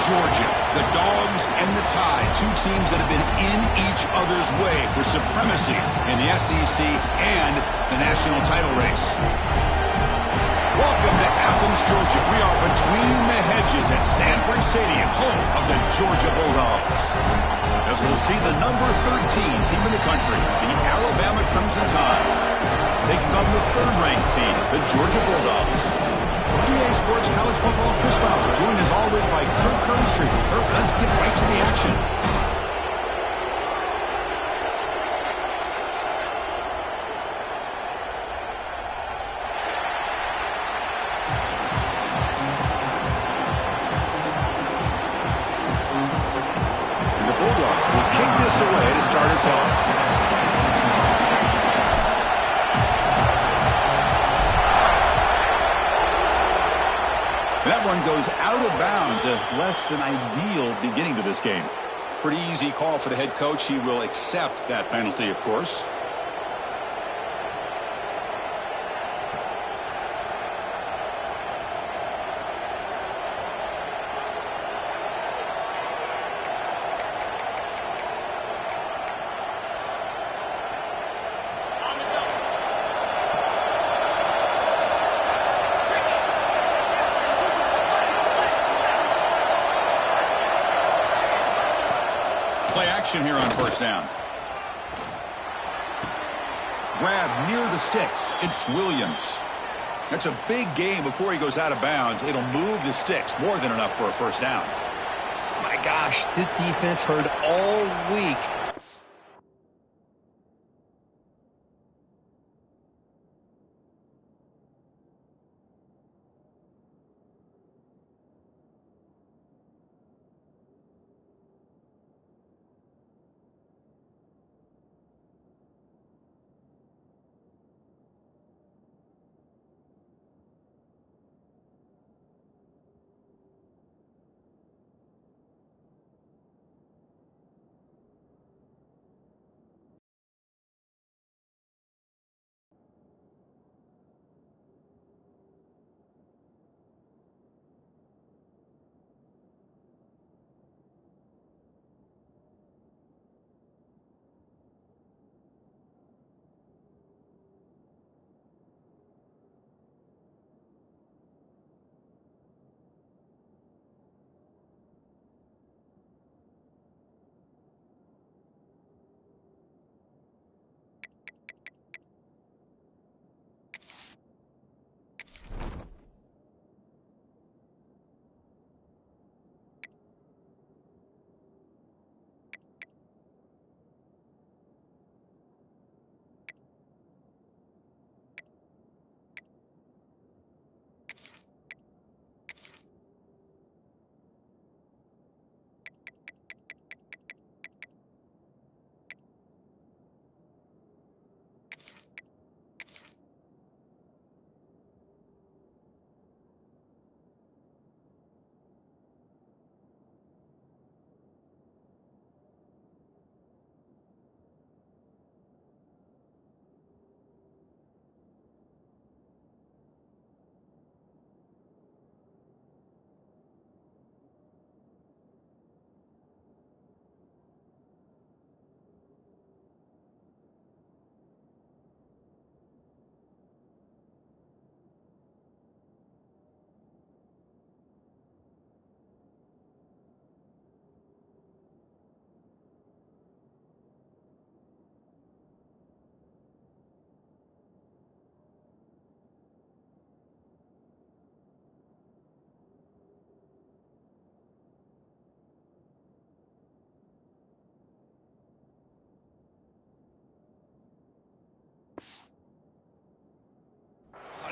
Georgia, the Dogs and the Tide, two teams that have been in each other's way for supremacy in the SEC and the national title race. Welcome to Athens, Georgia. We are between the hedges at Sanford Stadium, home of the Georgia Bulldogs. As we'll see the number 13 team in the country, the Alabama Crimson Tide, taking on the third-ranked team, the Georgia Bulldogs. EA Sports College Football, Chris Fowler, joined as always by Kirk Kernstreet. Kirk, let's get right to the action. And the Bulldogs will kick this away to start us off. That one goes out of bounds. A less than ideal beginning to this game. Pretty easy call for the head coach. He will accept that penalty, of course. Play action here on first down. Grab near the sticks. It's Williams. That's a big game before he goes out of bounds. It'll move the sticks. More than enough for a first down. My gosh, this defense heard all week.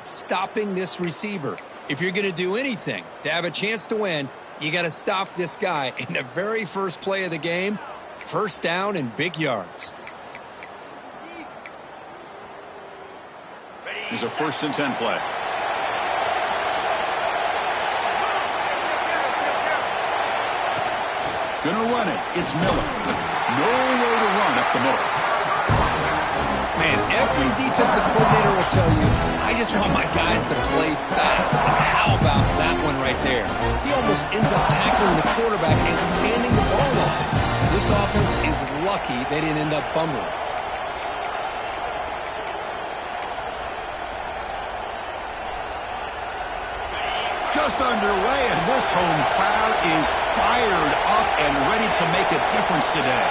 Stopping this receiver. If you're going to do anything to have a chance to win, you got to stop this guy in the very first play of the game. First down and big yards. Here's a 1st and 10 play. Gonna run it. It's Miller. Nowhere to run up the middle. Man, every defensive coordinator will tell you, I just want my guys to play fast. And how about that one right there? He almost ends up tackling the quarterback as he's handing the ball off. This offense is lucky they didn't end up fumbling. Just underway, and this home crowd is fired up and ready to make a difference today.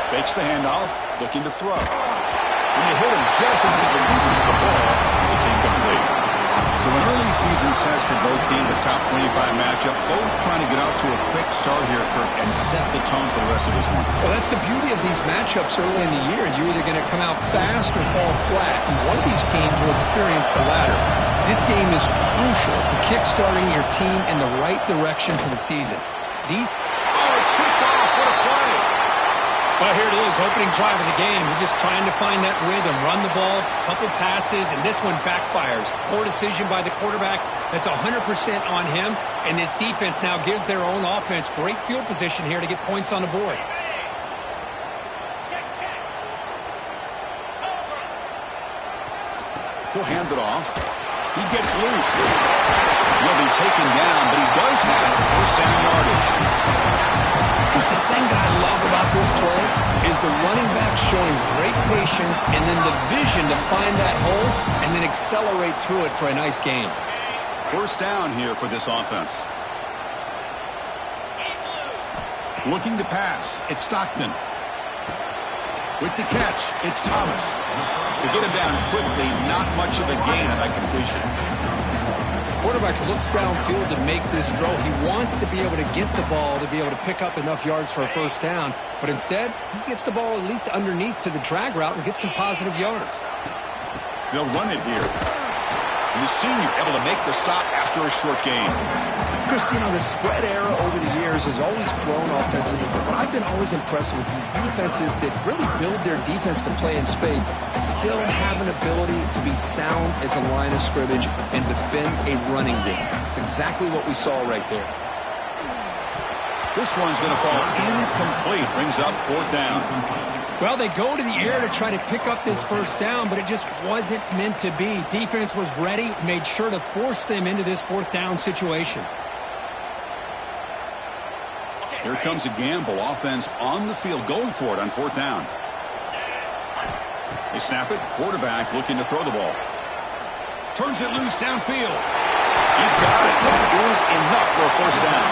Fakes the handoff, looking to throw. When they hit him just as he releases the ball, it's incomplete. So an early season test for both teams, a top 25 matchup. Both trying to get out to a quick start here, Kirk, and set the tone for the rest of this one. Well, that's the beauty of these matchups early in the year. You're either going to come out fast or fall flat, and one of these teams will experience the latter. This game is crucial to kickstarting your team in the right direction for the season. It's picked off. What a play. Well, here it is, opening drive of the game. You're just trying to find that rhythm, run the ball, a couple passes, and this one backfires. Poor decision by the quarterback. That's 100% on him, and this defense now gives their own offense great field position here to get points on the board. He'll hand it off. He gets loose. He'll be taken down, but he does have first down yardage. Because the thing that I love about this play is the running back showing great patience and then the vision to find that hole and then accelerate through it for a nice gain. First down here for this offense. Looking to pass. It's Stockton. With the catch, it's Thomas. To get him down quickly, not much of a gain on that completion. Quarterback looks downfield to make this throw. He wants to be able to get the ball to be able to pick up enough yards for a first down. But instead, he gets the ball at least underneath to the drag route and gets some positive yards. They'll run it here. And the senior able to make the stop after a short gain. Chris, you know, the spread era over the years has always grown offensively, but I've been always impressed with defenses that really build their defense to play in space, still have an ability to be sound at the line of scrimmage and defend a running game. It's exactly what we saw right there. This one's going to fall incomplete. Brings up fourth down. Well, they go to the air to try to pick up this first down, but it just wasn't meant to be. Defense was ready, made sure to force them into this fourth down situation. Here comes a gamble. Offense on the field going for it on fourth down. They snap it. Quarterback looking to throw the ball. Turns it loose downfield. He's got it. That is enough for a first down.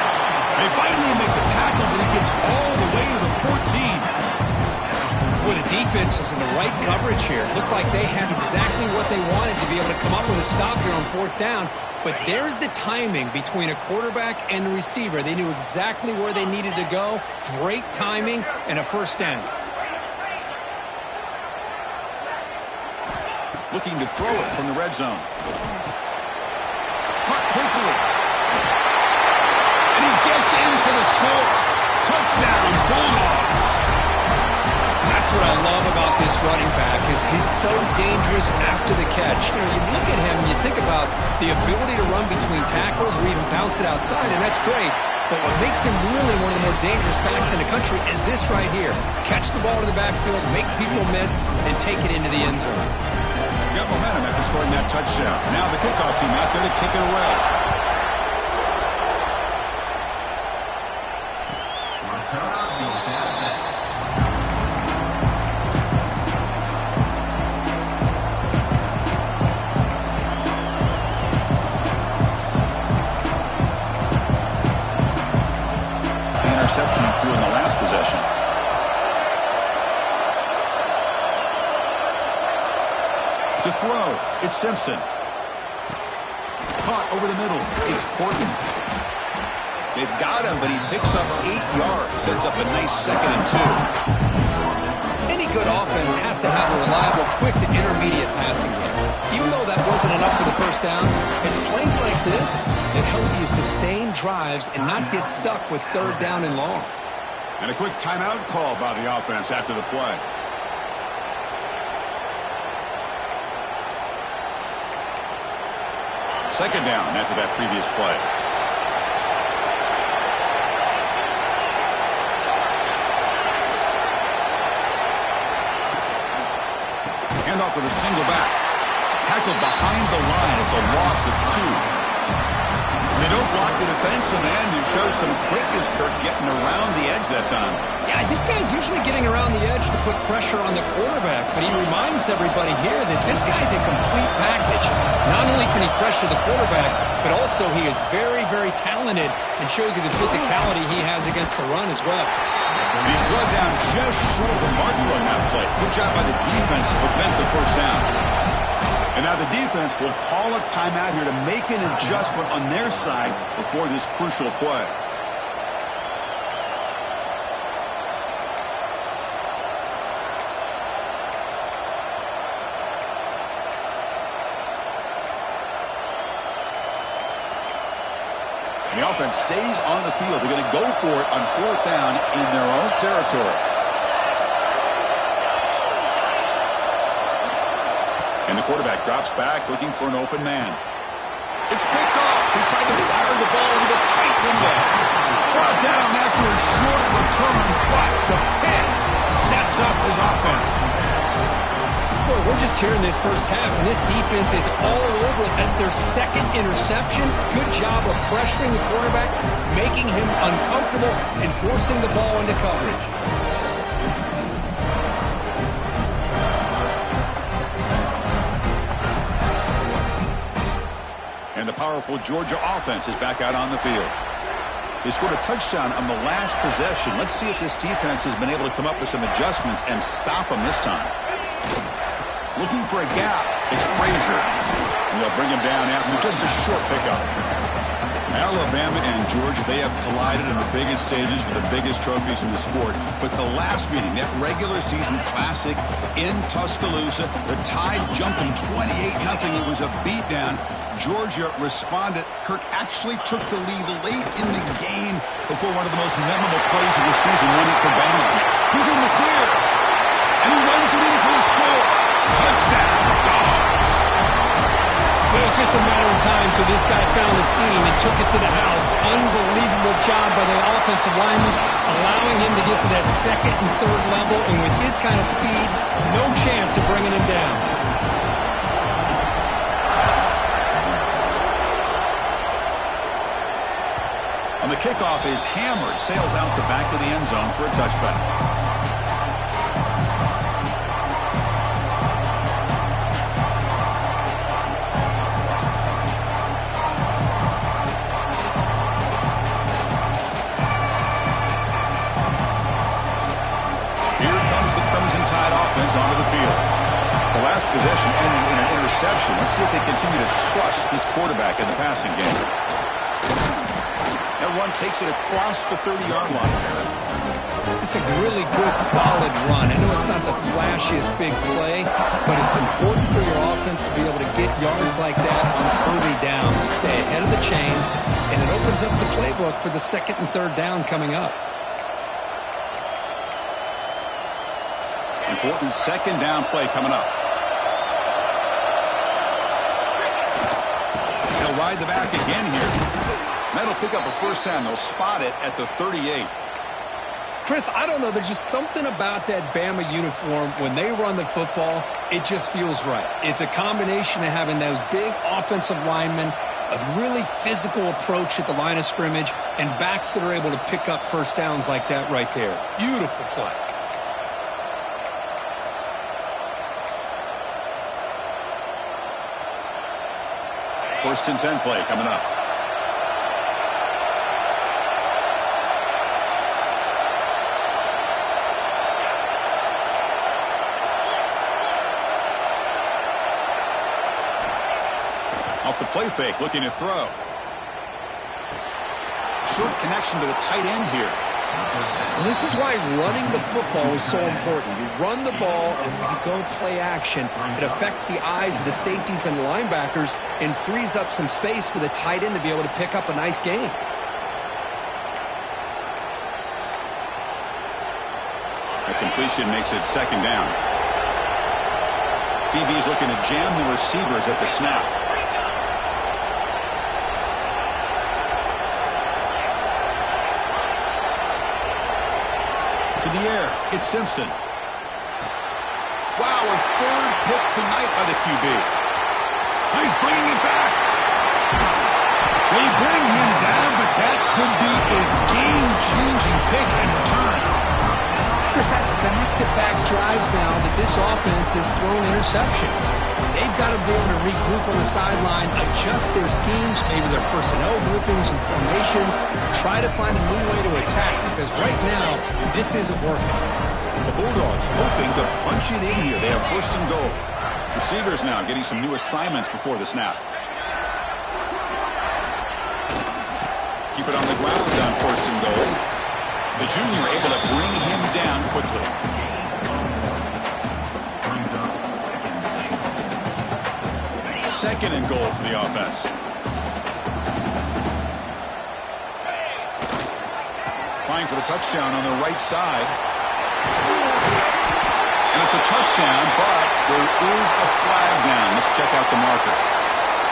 They finally make the tackle, but he gets all the way to the 14. Boy, the defense was in the right coverage here. It looked like they had exactly what they wanted to be able to come up with a stop here on fourth down. But there's the timing between a quarterback and the receiver. They knew exactly where they needed to go. Great timing and a first down. Looking to throw it from the red zone. Caught quickly. And he gets in for the score. Touchdown, Bulldogs. That's what I love about this running back is he's so dangerous after the catch. You know, you look at him and you think about the ability to run between tackles or even bounce it outside, and that's great. But what makes him really one of the more dangerous backs in the country is this right here. Catch the ball to the backfield, make people miss, and take it into the end zone. Got momentum after scoring that touchdown. Now the kickoff team out there to kick it away. Interception he threw in the last possession. To throw, it's Simpson. Caught over the middle, it's Portland. They've got him, but he picks up 8 yards. Sets up a nice 2nd and 2. Any good offense has to have a reliable, quick to intermediate passing game. Even though that wasn't enough for the first down, it's plays like this that help you sustain drives and not get stuck with third down and long. And a quick timeout call by the offense after the play. Second down after that previous play. off with a single back. Tackled behind the line. It's a loss of 2. They don't block the defensive end, who shows some quickness, Kirk, getting around the edge that time. Yeah, this guy's usually getting around the edge to put pressure on the quarterback, but he reminds everybody here that this guy's a complete package. Not only can he pressure the quarterback, but also he is very, very talented and shows you the physicality he has against the run as well. He's brought down just short of the marker on that play. Good job by the defense to prevent the first down. And now the defense will call a timeout here to make an adjustment on their side before this crucial play. The offense stays on the field. They're going to go for it on 4th down in their own territory. And the quarterback drops back, looking for an open man. It's picked off. He tried to fire the ball into a tight window. Brought down after a short return, but the pick sets up his offense. Well, we're just here in this first half, and this defense is all over it. That's their second interception. Good job of pressuring the quarterback, making him uncomfortable, and forcing the ball into coverage. And the powerful Georgia offense is back out on the field. They scored a touchdown on the last possession. Let's see if this defense has been able to come up with some adjustments and stop them this time. Looking for a gap. It's Frazier. And they'll bring him down after just a short pickup. Alabama and Georgia, they have collided in the biggest stages for the biggest trophies in the sport. But the last meeting, that regular season classic in Tuscaloosa, the Tide jumped them 28-0. It was a beatdown. Georgia responded. Kirk actually took the lead late in the game before one of the most memorable plays of the season won it for Bama. He's in the clear, and he runs it in for the score. Touchdown, Dogs. It was just a matter of time till this guy found the seam and took it to the house. Unbelievable job by the offensive lineman, allowing him to get to that second and third level, and with his kind of speed, no chance of bringing him down. On the kickoff is hammered, sails out the back of the end zone for a touchback. Here comes the Crimson Tide offense onto the field. The last possession ended in an interception. Let's see if they continue to trust this quarterback in the passing game. That run takes it across the 30-yard line. It's a really good, solid run. I know it's not the flashiest big play, but it's important for your offense to be able to get yards like that on early down to stay ahead of the chains, and it opens up the playbook for the second and third down coming up. Important second down play coming up. They'll ride the back again here. That'll pick up a first down. They'll spot it at the 38. Chris, I don't know. There's just something about that Bama uniform. When they run the football, it just feels right. It's a combination of having those big offensive linemen, a really physical approach at the line of scrimmage, and backs that are able to pick up first downs like that right there. Beautiful play. First and 10 play coming up. Off the play fake, looking to throw. Short connection to the tight end here. This is why running the football is so important. You run the ball and you go play action. It affects the eyes of the safeties and linebackers and frees up some space for the tight end to be able to pick up a nice gain. A completion makes it second down. BB is looking to jam the receivers at the snap. To the air, it's Simpson. wow, a third pick tonight by the QB. He's bringing it back. They bring him down, but that could be a game-changing pick and return. Chris, that's back-to-back drives now that this offense has thrown interceptions. They've got to be able to regroup on the sideline, adjust their schemes, maybe their personnel groupings and formations, try to find a new way to attack, because right now, this isn't working. The Bulldogs hoping to punch it in here. They have first and goal. Receivers now getting some new assignments before the snap. Keep it on the ground on first and goal. The junior able to bring him down quickly. Second and goal for the offense. Trying for the touchdown on the right side. And it's a touchdown, but there is a flag down. Let's check out the marker.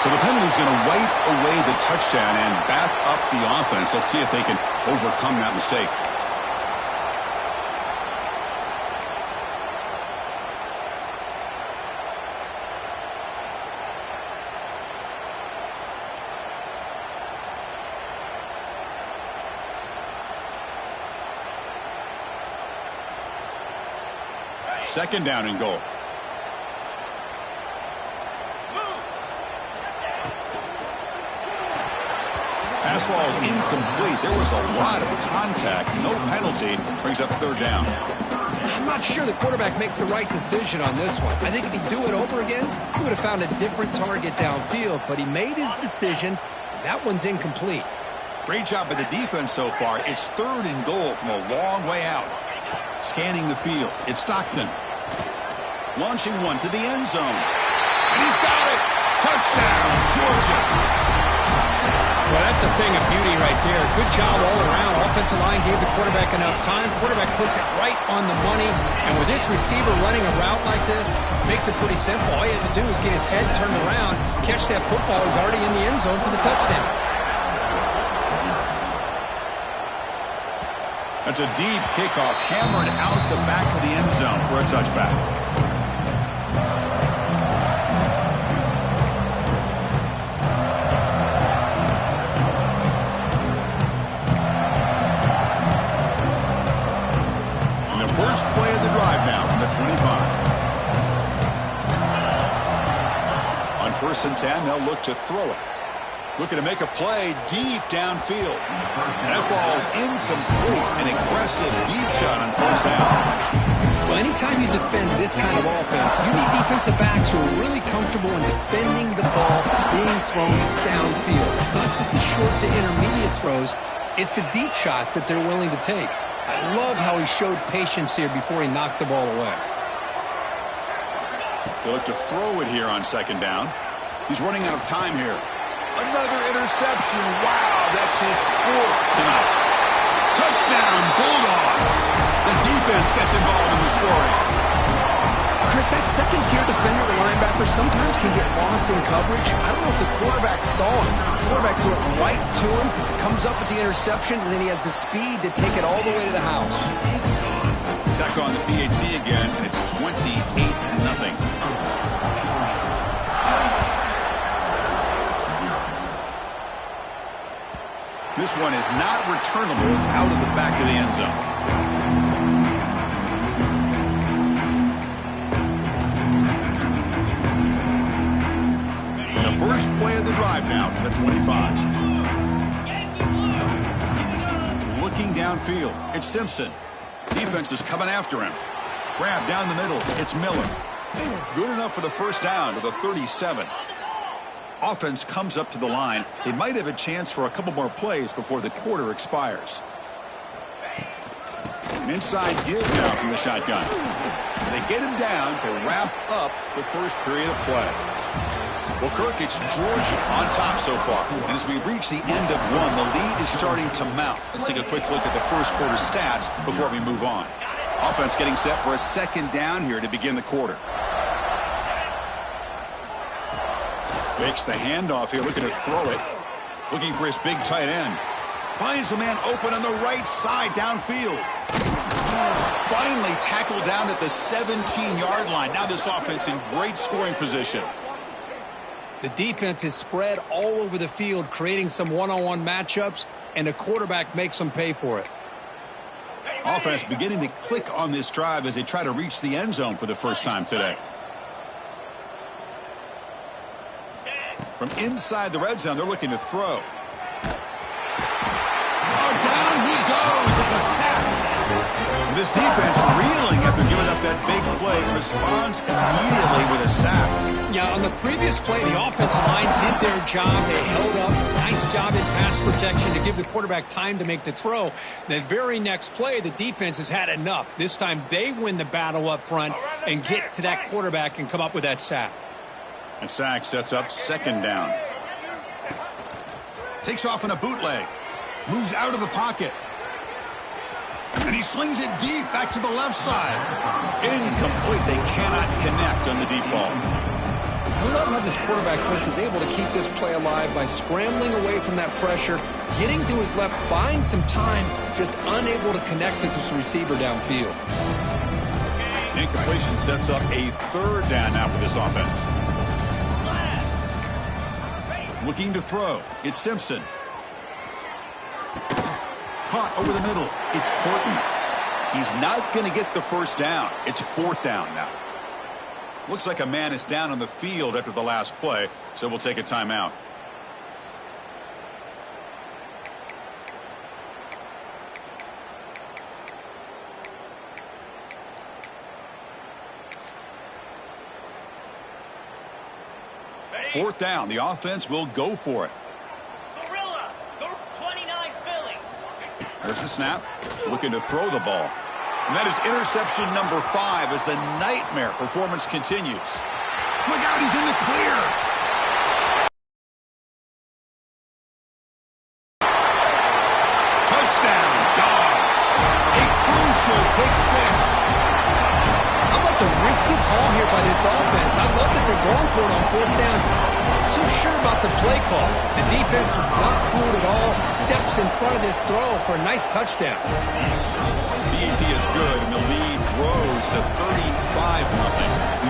So the penalty is going to wipe away the touchdown and back up the offense. Let's see if they can overcome that mistake. Second down and goal. Pass ball is incomplete. There was a lot of contact. No penalty. Brings up third down. I'm not sure the quarterback makes the right decision on this one. I think if he'd do it over again, he would have found a different target downfield. But he made his decision. That one's incomplete. Great job by the defense so far. It's third and goal from a long way out. Scanning the field. It's Stockton. Launching one to the end zone. And he's got it. Touchdown, Georgia. Well, that's a thing of beauty right there. Good job all around. Offensive line gave the quarterback enough time. Quarterback puts it right on the money. And with this receiver running a route like this, makes it pretty simple. All you have to do is get his head turned around, catch that football. He's already in the end zone for the touchdown. That's a deep kickoff, hammered out the back of the end zone for a touchback. And the first play of the drive now from the 25. On first and 10, they'll look to throw it. Looking to make a play deep downfield. And that ball's incomplete. An aggressive deep shot on first down. Well, anytime you defend this kind of offense, you need defensive backs who are really comfortable in defending the ball being thrown downfield. It's not just the short to intermediate throws. It's the deep shots that they're willing to take. I love how he showed patience here before he knocked the ball away. They look to throw it here on second down. He's running out of time here. Another interception. Wow, that's his fourth tonight. Touchdown, Bulldogs. The defense gets involved in the scoring. Chris, that second-tier defender, the linebacker, sometimes can get lost in coverage. I don't know if the quarterback saw him. The quarterback threw it right to him, comes up with the interception, and then he has the speed to take it all the way to the house. Tech on the PAT again, and it's 28-0. This one is not returnable. It's out of the back of the end zone. The first play of the drive now from the 25. Looking downfield. It's Simpson. Defense is coming after him. Grab down the middle. It's Miller. Good enough for the first down to the 37. Offense comes up to the line. They might have a chance for a couple more plays before the quarter expires. An inside give now from the shotgun. They get him down to wrap up the first period of play. Well, Kirk, it's Georgia on top so far. And as we reach the end of one, the lead is starting to mount. Let's take a quick look at the first quarter stats before we move on. Offense getting set for a second down here to begin the quarter. Fakes the handoff here, looking to throw it. Looking for his big tight end. Finds a man open on the right side downfield. Finally tackled down at the 17-yard line. Now this offense in great scoring position. The defense is spread all over the field, creating some one-on-one matchups, and the quarterback makes them pay for it. Offense beginning to click on this drive as they try to reach the end zone for the first time today. From inside the red zone, they're looking to throw. Oh, down he goes. It's a sack. This defense reeling after giving up that big play, responds immediately with a sack. Yeah, on the previous play, the offensive line did their job. They held up. Nice job in pass protection to give the quarterback time to make the throw. The very next play, the defense has had enough. This time they win the battle up front and get to that quarterback and come up with that sack. And sack sets up second down. Takes off in a bootleg. Moves out of the pocket. And he slings it deep back to the left side. Incomplete. They cannot connect on the deep ball. I love how this quarterback, Chris, is able to keep this play alive by scrambling away from that pressure, getting to his left, buying some time, just unable to connect to his receiver downfield. Incompletion sets up a third down now for this offense. Looking to throw. It's Simpson. Caught over the middle. It's Horton. He's not going to get the first down. It's fourth down now. Looks like a man is down on the field after the last play, so we'll take a timeout. Fourth down. The offense will go for it. There's the snap. Looking to throw the ball. And that is interception number 5 as the nightmare performance continues. Look out, he's in the clear. Touchdown, Dogs. A crucial pick 6. How about the risky call here by this offense? I love that they're going for it on fourth down. Not so sure about the play call. The defense was not fooled at all. Steps in front of this throw for a nice touchdown. BAT is good, and the lead grows to 35-0.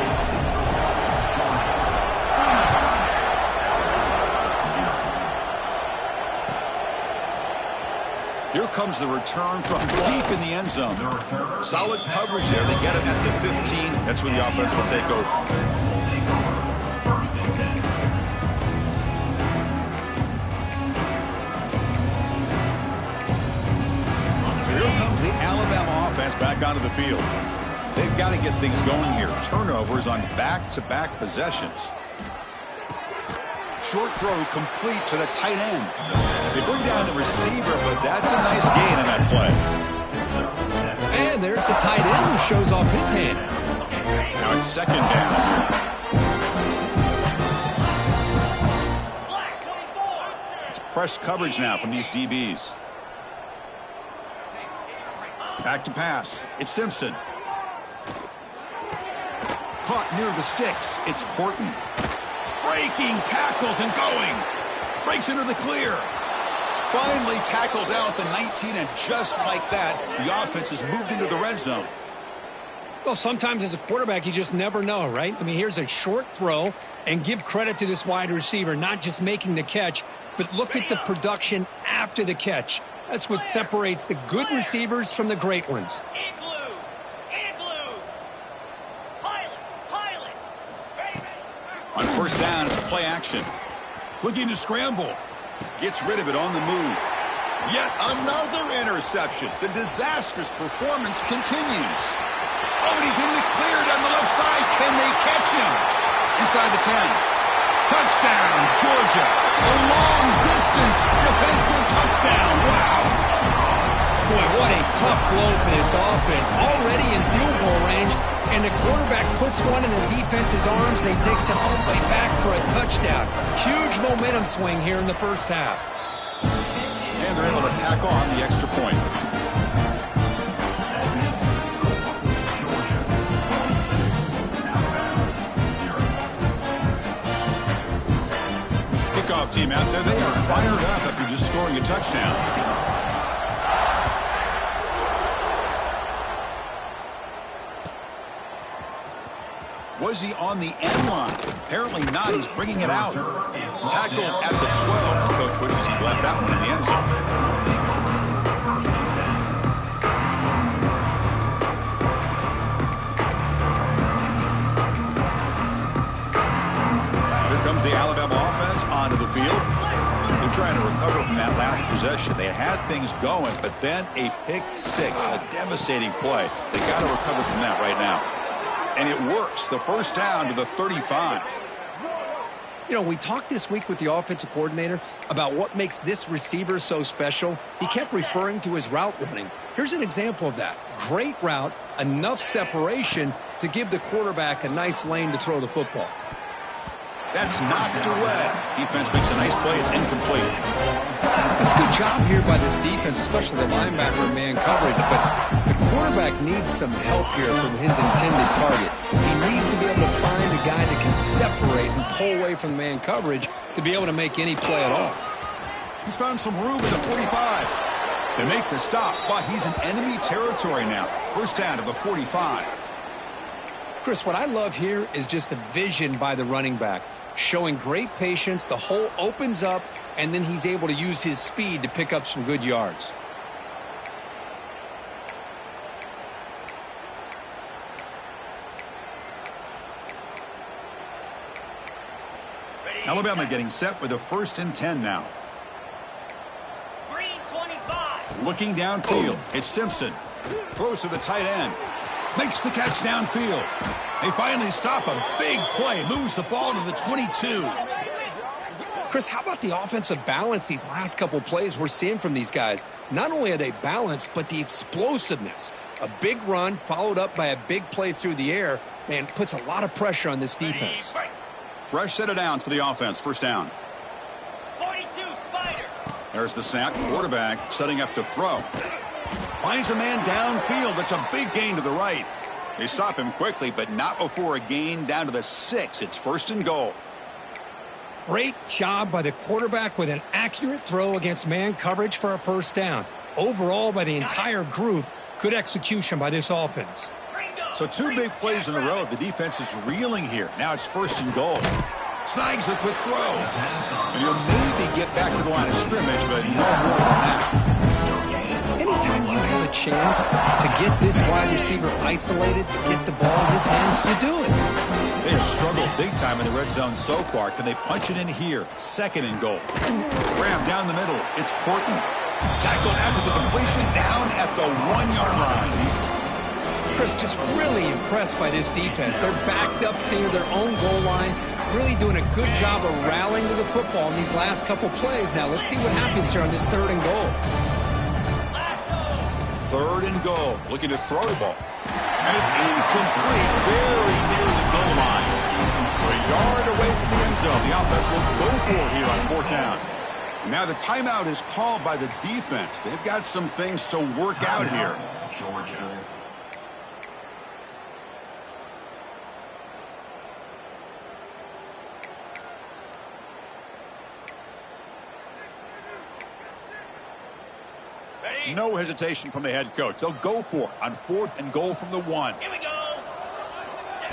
Here comes the return from deep in the end zone. Solid coverage there. They get him at the 15. That's where the offense will take over. So here comes the Alabama offense back onto the field. They've got to get things going here. Turnovers on back-to-back possessions. Short throw complete to the tight end. They bring down the receiver, but that's a nice gain in that play. And there's the tight end who shows off his hands. Now it's second down. It's press coverage now from these DBs. Back to pass. It's Simpson. Caught near the sticks. It's Horton. Breaking tackles and going. Breaks into the clear. Finally tackled down at the 19, and just like that, the offense has moved into the red zone. Well, sometimes as a quarterback, you just never know, right? I mean, here's a short throw, and give credit to this wide receiver, not just making the catch, but look at the production after the catch. That's what separates the good receivers from the great ones. On first down, it's play action. Looking to scramble. Gets rid of it on the move. Yet another interception. The disastrous performance continues. Oh, and he's in the clear down the left side. Can they catch him? Inside the 10. Touchdown, Georgia. A long-distance defensive touchdown. Wow. Boy, what a tough blow for this offense. Already in field goal range, and the quarterback puts one in the defense's arms, and he takes it all the way back for a touchdown. Huge momentum swing here in the first half. And they're able to tack on the extra point. Kickoff team out there, they are fired up after just scoring scoring a touchdown. Was he on the end line? Apparently not. He's bringing it out. Tackled at the 12. The coach wishes he left that one in the end zone. Here comes the Alabama offense onto the field. They're trying to recover from that last possession. They had things going, but then a pick six, a devastating play. They got to recover from that right now. And it works. The first down to the 35. You know, we talked this week with the offensive coordinator about what makes this receiver so special. He kept referring to his route running. Here's an example of that. Great route, enough separation to give the quarterback a nice lane to throw the football. That's knocked away. Defense makes a nice play. It's incomplete. It's a good job here by this defense, especially the linebacker in man coverage, but the quarterback needs some help here from his intended target. He needs to be able to find a guy that can separate and pull away from man coverage to be able to make any play at all. He's found some room at the 45. They make the stop, but he's in enemy territory now. First down to the 45. Chris, what I love here is just a vision by the running back, showing great patience. The hole opens up, and then he's able to use his speed to pick up some good yards. Alabama getting set with a 1st and 10 now. Green 25. Looking downfield. It's Simpson. Throws to the tight end. Makes the catch downfield. They finally stop a big play. Moves the ball to the 22. Chris, how about the offensive balance these last couple plays we're seeing from these guys? Not only are they balanced, but the explosiveness. A big run followed up by a big play through the air, man, puts a lot of pressure on this defense. Fresh set of downs for the offense. First down. 42, Spider. There's the snap. Quarterback setting up to throw. Finds a man downfield. That's a big gain to the right. They stop him quickly, but not before a gain down to the 6. It's 1st and goal. Great job by the quarterback with an accurate throw against man coverage for a first down. Overall, by the entire group, good execution by this offense. So 2 big plays in a row. The defense is reeling here. Now it's 1st and goal. Snags a quick throw. And he'll maybe get back to the line of scrimmage, but no more than that. Anytime you have a chance to get this wide receiver isolated, to get the ball in his hands, you do it. They have struggled big time in the red zone so far. Can they punch it in here? 2nd and goal. Graham down the middle. It's Porton. Tackled after the completion down at the 1-yard line. Chris, just really impressed by this defense. They're backed up near their own goal line, really doing a good job of rallying to the football in these last couple plays. Now, let's see what happens here on this 3rd and goal. 3rd and goal. Looking to throw the ball. And it's incomplete. Very near the goal line. So a yard away from the end zone. The offense will go for it here on 4th down. Now the timeout is called by the defense. They've got some things to work out here. No hesitation from the head coach. They'll go for it on 4th and goal from the 1. Here we go.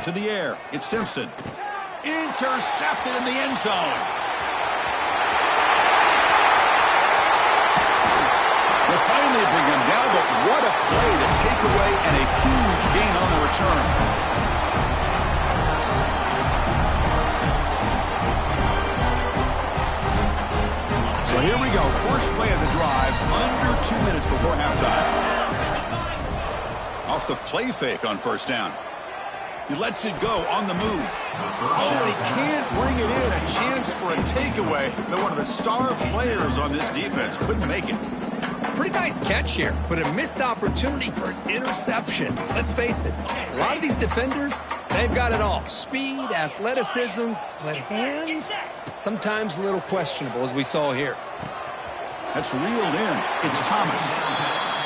To the air. It's Simpson. Intercepted in the end zone. They'll finally bring him down, but what a play. The takeaway and a huge gain on the return. So here we go. First play of the drive, under 2 minutes before halftime. Off the play fake on 1st down. He lets it go on the move. Oh, they can't bring it in. A chance for a takeaway. But one of the star players on this defense couldn't make it. Pretty nice catch here, but a missed opportunity for an interception. Let's face it, a lot of these defenders, they've got it all. Speed, athleticism, but hands, sometimes a little questionable, as we saw here. That's reeled in. It's Thomas.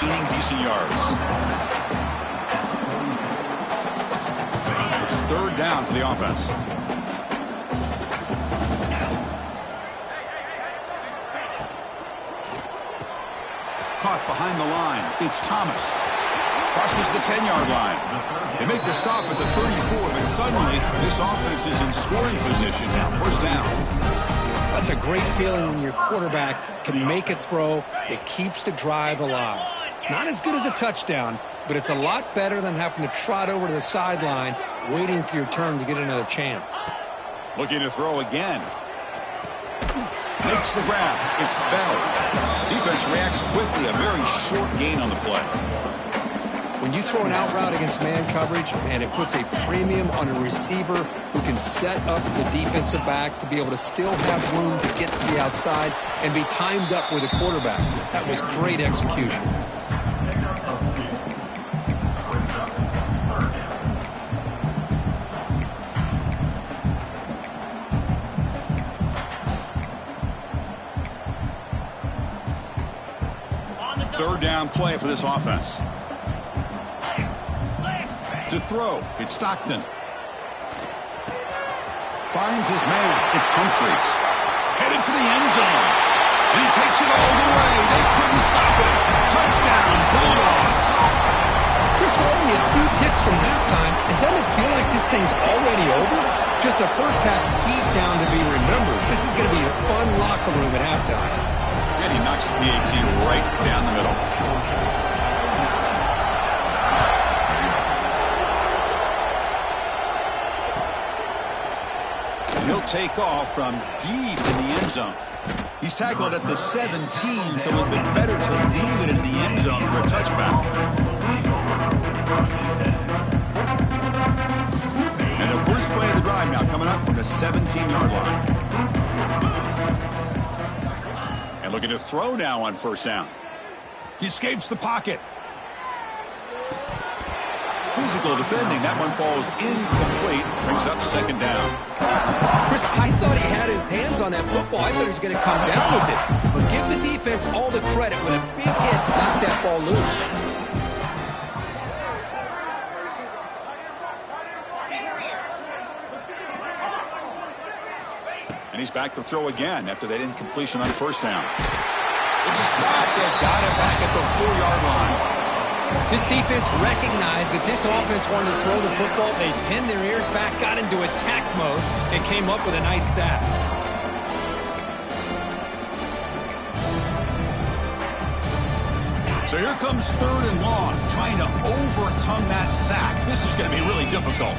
Gaining decent yards. It's 3rd down for the offense. off behind the line. It's Thomas. Crosses the 10-yard line. They make the stop at the 34, but suddenly this offense is in scoring position now. First down. That's a great feeling when your quarterback can make a throw that keeps the drive alive. Not as good as a touchdown, but it's a lot better than having to trot over to the sideline waiting for your turn to get another chance. Looking to throw again. Makes the grab. It's Bell. Defense reacts quickly. A very short gain on the play. When you throw an out route against man coverage, and it puts a premium on a receiver who can set up the defensive back to be able to still have room to get to the outside and be timed up with a quarterback. That was great execution. Third down play for this offense. To throw, it's Stockton. Finds his man. It's Humphries. Headed for the end zone. And he takes it all the way. They couldn't stop it. Touchdown, Bulldogs. Chris, we're only a few ticks from halftime, and doesn't it feel like this thing's already over? Just a first-half beatdown to be remembered. This is going to be a fun locker room at halftime. And he knocks the PAT right down the middle. He'll take off from deep in the end zone. He's tackled at the 17, so it would have been better to leave it in the end zone for a touchback. And the first play of the drive now coming up from the 17-yard line. And looking to throw now on first down. He escapes the pocket. Physical defending. That one falls incomplete. Brings up second down. Chris, I thought he had his hands on that football. I thought he was going to come down with it. But give the defense all the credit with a big hit to knock that ball loose. And he's back to throw again after that incompletion on first down. It's a sack. They've got it back at the 4-yard line. This defense recognized that this offense wanted to throw the football. They pinned their ears back, got into attack mode, and came up with a nice sack. So here comes third and long, trying to overcome that sack. This is going to be really difficult.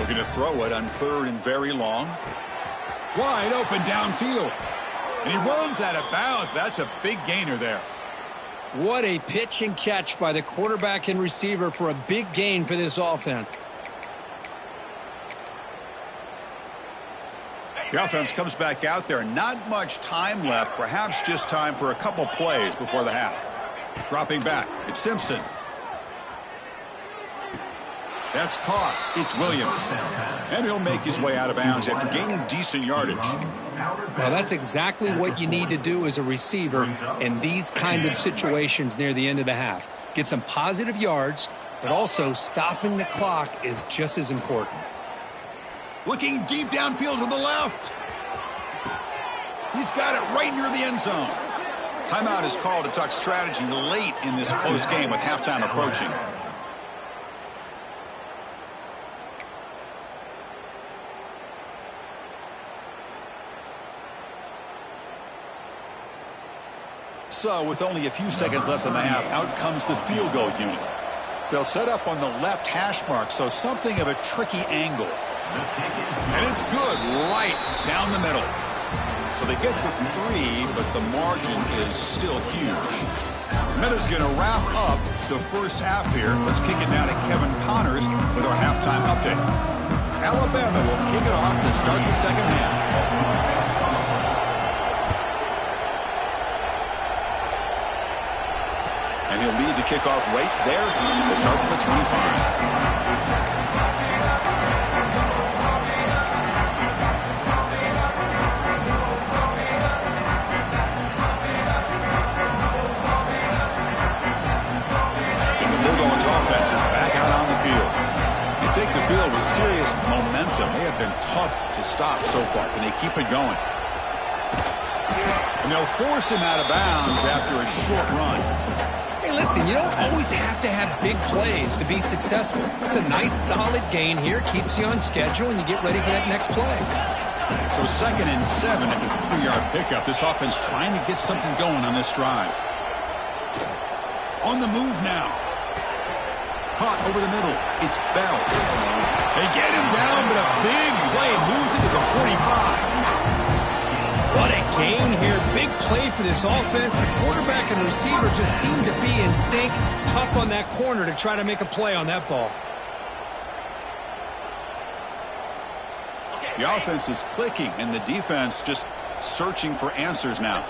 Looking to throw it on third and very long. Wide open downfield. And he runs out of bounds. That's a big gainer there. What a pitch and catch by the quarterback and receiver for a big gain for this offense. The offense comes back out there. Not much time left. Perhaps just time for a couple plays before the half. Dropping back. It's Simpson. That's caught. It's Williams. And he'll make his way out of bounds after gaining decent yardage. Well, that's exactly what you need to do as a receiver in these kind of situations near the end of the half. Get some positive yards, but also stopping the clock is just as important. Looking deep downfield to the left. He's got it right near the end zone. Timeout is called to talk strategy late in this close game with halftime approaching. So, with only a few seconds left in the half, out comes the field goal unit. They'll set up on the left hash mark, so something of a tricky angle. And it's good, right down the middle. So they get the 3, but the margin is still huge. Miller's going to wrap up the first half here. Let's kick it now to Kevin Connors with our halftime update. Alabama will kick it off to start the second half. And he'll lead the kickoff right there. We'll start from the 25. And the Bulldogs offense is back out on the field. They take the field with serious momentum. They have been tough to stop so far. Can they keep it going? And they'll force him out of bounds after a short run. Hey, listen, you don't always have to have big plays to be successful. It's a nice, solid gain here. Keeps you on schedule, and you get ready for that next play. So 2nd and 7 at the 4-yard pickup. This offense trying to get something going on this drive. On the move now. Caught over the middle. It's Bell. They get him down, but a big play moves into the 45. What a gain here. Big play for this offense. The quarterback and receiver just seem to be in sync. Tough on that corner to try to make a play on that ball. The offense is clicking, and the defense just searching for answers now.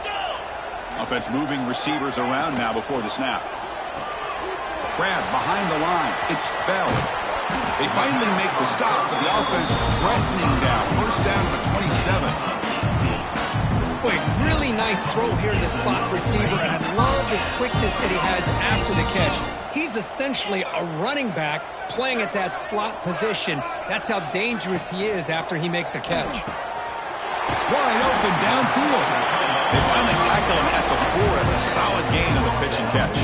Offense moving receivers around now before the snap. Grab behind the line. It's Bell. They finally make the stop, but the offense threatening down. First down to the 27. Boy, really nice throw here to the slot receiver, and I love the quickness that he has after the catch. He's essentially a running back playing at that slot position. That's how dangerous he is after he makes a catch. Wide open downfield. They finally tackle him at the 4. It's a solid gain on the pitch and catch.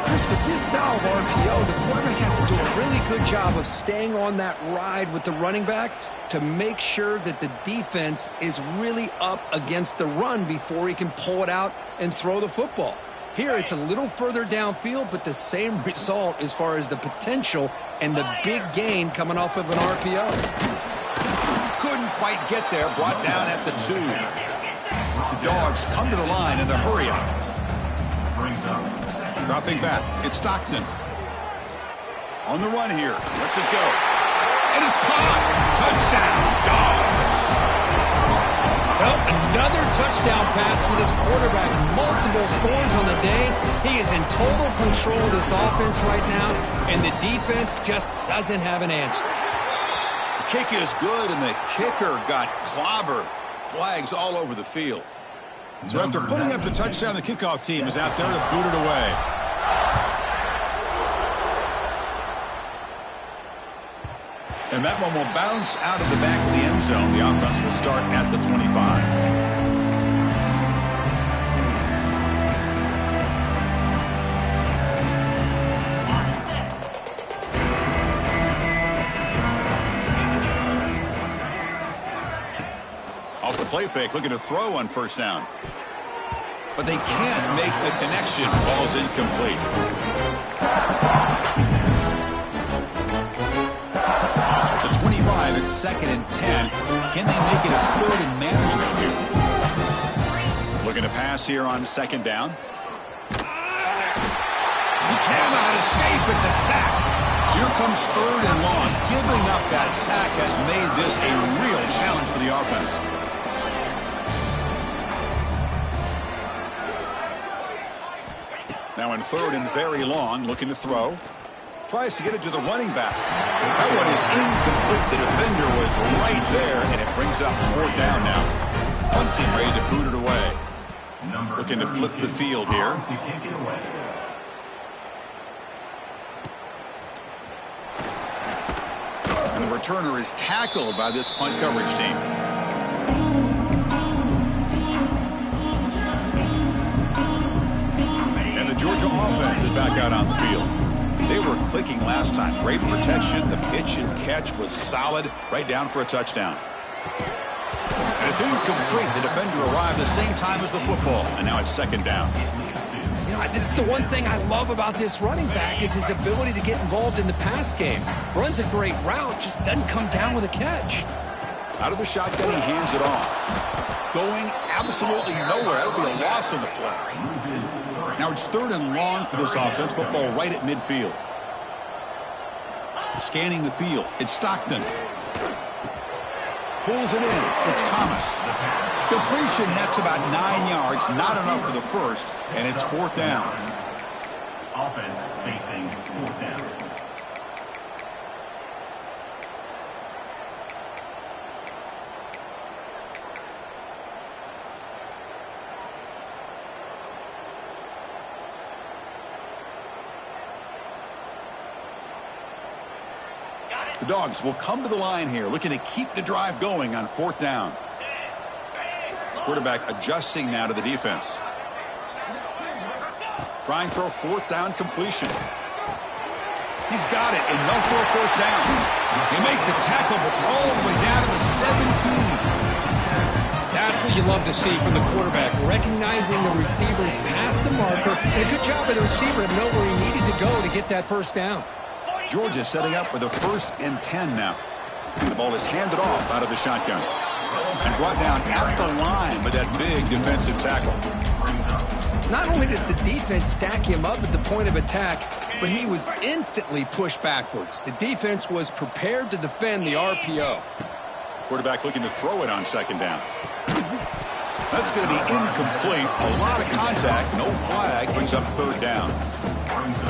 Chris, with this style of RPO, the quarterback has to do a really good job of staying on that ride with the running back to make sure that the defense is really up against the run before he can pull it out and throw the football. Here, it's a little further downfield, but the same result as far as the potential and the big gain coming off of an RPO. Couldn't quite get there, brought down at the 2. The Dogs come to the line in the hurry-up. Dropping back, it's Stockton. On the run here, lets it go. And it's caught. Touchdown, Dogs. Well, another touchdown pass for this quarterback. Multiple scores on the day. He is in total control of this offense right now, and the defense just doesn't have an answer. The kick is good, and the kicker got clobbered. Flags all over the field. So after putting up the touchdown, the kickoff team is out there to boot it away. And that one will bounce out of the back of the end zone. The offense will start at the 25. Off the play fake, looking to throw on first down. But they can't make the connection. Ball's incomplete. At the 25, it's 2nd and 10. Can they make it a 3rd and manageable here? Looking to pass here on 2nd down. He cannot escape. It's a sack. So here comes 3rd and long. Giving up that sack has made this a real challenge for the offense. Now in 3rd and very long, looking to throw. Tries to get it to the running back. That one is incomplete. The defender was right there, and it brings up 4th down now. Punting, ready to boot it away. Looking to flip the field here. And the returner is tackled by this punt coverage team. And the Georgia offense is back out on the field. They were clicking last time. Great protection. The pitch and catch was solid. Right down for a touchdown. And it's incomplete. The defender arrived the same time as the football. And now it's 2nd down. You know, this is the one thing I love about this running back is his ability to get involved in the pass game. Runs a great route, just doesn't come down with a catch. Out of the shotgun, he hands it off. Going absolutely nowhere. That would be a loss on the play. Now it's 3rd and long for this offense. Football right at midfield. Scanning the field. It's Stockton. Pulls it in. It's Thomas. Completion nets about 9 yards. Not enough for the first. And it's 4th down. Offense facing 4th down. The Dogs will come to the line here, looking to keep the drive going on 4th down. Quarterback adjusting now to the defense. Trying for a fourth down completion. He's got it, enough for a first down. They make the tackle, but all the way down to the 17. That's what you love to see from the quarterback, recognizing the receivers past the marker, and a good job of the receiver to know where he needed to go to get that first down. Georgia setting up with a 1st and 10 now. The ball is handed off out of the shotgun and brought down at the line with that big defensive tackle. Not only does the defense stack him up at the point of attack, but he was instantly pushed backwards. The defense was prepared to defend the RPO. Quarterback looking to throw it on 2nd down. That's going to be incomplete. A lot of contact. No flag. Brings up 3rd down.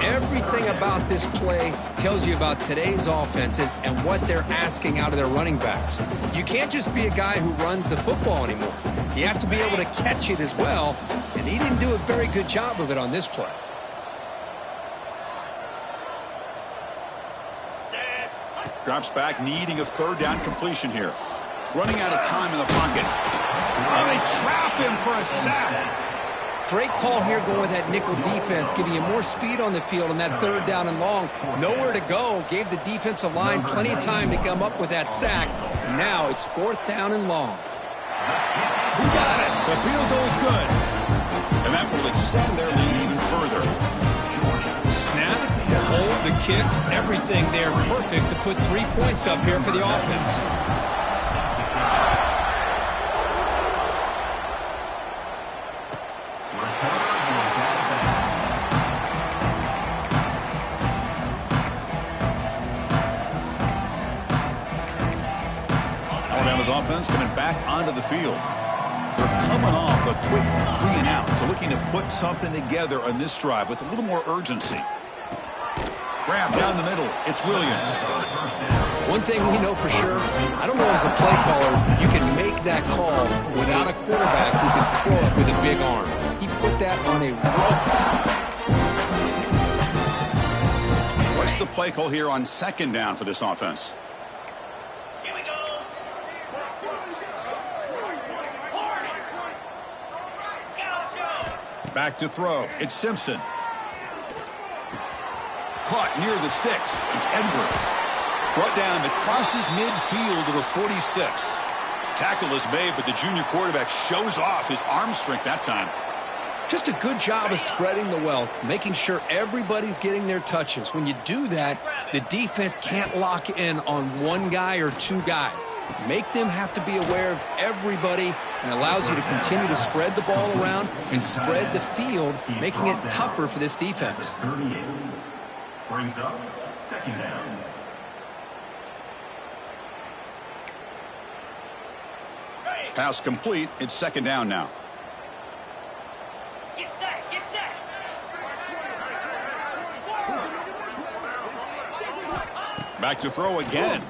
Everything about this play tells you about today's offenses and what they're asking out of their running backs. You can't just be a guy who runs the football anymore. You have to be able to catch it as well, and he didn't do a very good job of it on this play. Drops back, needing a 3rd down completion here. Running out of time in the pocket. Oh, they trap him for a sack. Great call here going with that nickel defense, giving you more speed on the field on that 3rd down and long. Nowhere to go. Gave the defensive line plenty of time to come up with that sack. And now it's 4th down and long. He got it. The field goal's good. And that will extend their lead even further. Snap, the hold, the kick, everything there perfect to put 3 points up here for the offense. Alabama's offense coming back onto the field. They're coming off a quick 3 and out, so looking to put something together on this drive with a little more urgency. Grab down the middle. It's Williams. One thing we know for sure, I don't know as a play caller, you can make that call without a quarterback who can throw it with a big arm. He put that on a rope. What's the play call here on 2nd down for this offense? Back to throw. It's Simpson. Caught near the sticks. It's Edwards. Brought down that crosses midfield to the 46. Tackle is made, but the junior quarterback shows off his arm strength that time. Just a good job of spreading the wealth, making sure everybody's getting their touches. When you do that, the defense can't lock in on one guy or 2 guys. Make them have to be aware of everybody, and allows you to continue to spread the ball around and spread the field, making it tougher for this defense. 38 brings up 2nd down. Pass complete. It's 2nd down now. Get set, get set. Back to throw again.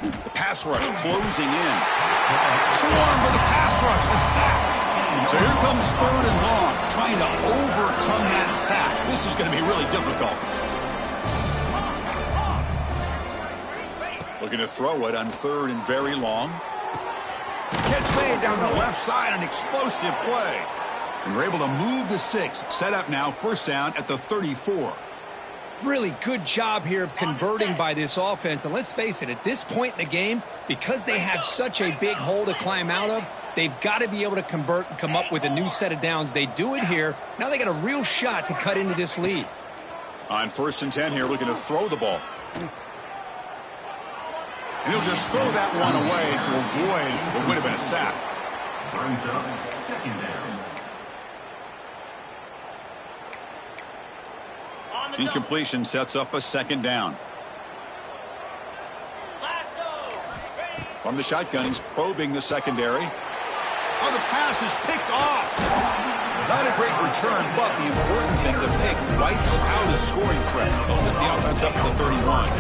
The pass rush closing in. Swarm with the pass rush. A sack. So here comes 3rd and long. Trying to overcome that sack. This is going to be really difficult. Looking to throw it on 3rd and very long. Catch made down the left side. An explosive play. And we're able to move the sticks. Set up now. 1st down at the 34. Really good job here of converting by this offense. And let's face it, at this point in the game, because they have such a big hole to climb out of, they've got to be able to convert and come up with a new set of downs. They do it here. Now they got a real shot to cut into this lead. On 1st and 10 here, looking to throw the ball. And he'll just throw that one away to avoid what would have been a sack. Brings up 2nd down. Incompletion sets up a 2nd down. From the shotgun, he's probing the secondary. Oh, the pass is picked off. Not a great return, but the important thing, the pick wipes out a scoring threat. They'll set the offense up at the 31.